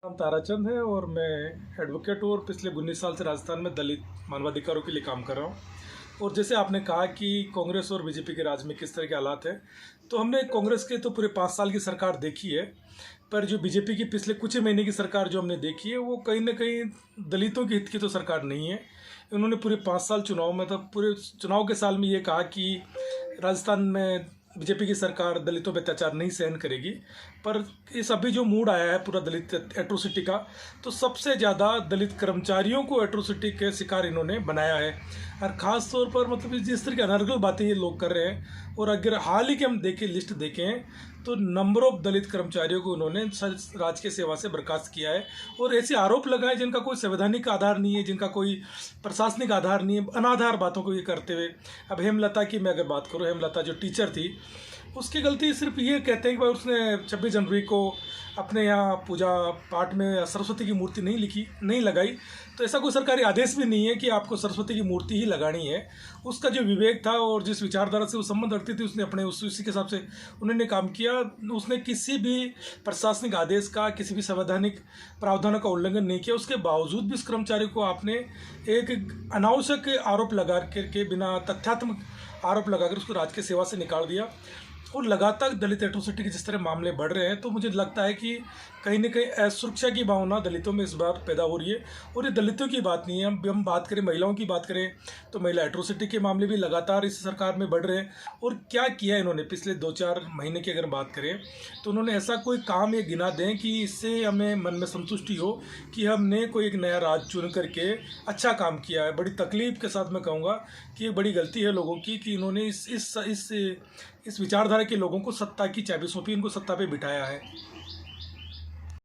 नाम ताराचंद है और मैं एडवोकेट हूँ और पिछले 19 साल से राजस्थान में दलित मानवाधिकारों के लिए काम कर रहा हूँ। और जैसे आपने कहा कि कांग्रेस और बीजेपी के राज में किस तरह के हालात हैं, तो हमने कांग्रेस के तो पूरे 5 साल की सरकार देखी है, पर जो बीजेपी की पिछले कुछ ही महीने की सरकार जो हमने देखी है वो कहीं ना कहीं दलितों के हित की तो सरकार नहीं है। उन्होंने पूरे 5 साल चुनाव में, मतलब पूरे चुनाव के साल में ये कहा कि राजस्थान में बीजेपी की सरकार दलितों पर अत्याचार नहीं सहन करेगी, पर इस अभी जो मूड आया है पूरा दलित एट्रोसिटी का, तो सबसे ज़्यादा दलित कर्मचारियों को एट्रोसिटी के शिकार इन्होंने बनाया है। और ख़ास तौर पर मतलब जिस तरह की अनर्गल बातें ये लोग कर रहे हैं, और अगर हाल ही की हम देखें, लिस्ट देखें, तो नंबर ऑफ दलित कर्मचारियों को उन्होंने राजकीय सेवा से बर्खास्त किया है और ऐसे आरोप लगाए जिनका कोई संवैधानिक आधार नहीं है, जिनका कोई प्रशासनिक आधार नहीं है, अनाधार बातों को ये करते हुए। अब हेमलता की मैं अगर बात करूँ, हेमलता जो टीचर थी, उसकी गलती सिर्फ ये कहते हैं कि भाई उसने 26 जनवरी को अपने यहाँ पूजा पाठ में सरस्वती की मूर्ति नहीं लगाई, तो ऐसा कोई सरकारी आदेश भी नहीं है कि आपको सरस्वती की मूर्ति ही लगानी है। उसका जो विवेक था और जिस विचारधारा से वो संबंध रखती थी, उसने अपने उसी के हिसाब से उन्होंने काम किया। उसने किसी भी प्रशासनिक आदेश का, किसी भी संवैधानिक प्रावधानों का उल्लंघन नहीं किया। उसके बावजूद भी इस कर्मचारी को आपने एक अनावश्यक आरोप लगा करके, बिना तथ्यात्मक आरोप लगाकर उसको राजकीय सेवा से निकाल दिया। और लगातार दलित एट्रोसिटी के जिस तरह मामले बढ़ रहे हैं, तो मुझे लगता है कि कहीं ना कहीं असुरक्षा की भावना दलितों में इस बार पैदा हो रही है। और ये दलितों की बात नहीं है, हम बात करें, महिलाओं की बात करें, तो महिला एट्रोसिटी के मामले भी लगातार इस सरकार में बढ़ रहे हैं। और क्या किया इन्होंने पिछले 2-4 महीने की अगर बात करें, तो उन्होंने ऐसा कोई काम ये गिना दें कि इससे हमें मन में संतुष्टि हो कि हमने कोई एक नया राज चुन करके अच्छा काम किया है। बड़ी तकलीफ के साथ मैं कहूँगा कि ये बड़ी गलती है लोगों की कि इन्होंने इस विचारधारा के लोगों को सत्ता की चाबी सौंपी, इनको सत्ता पे बिठाया है।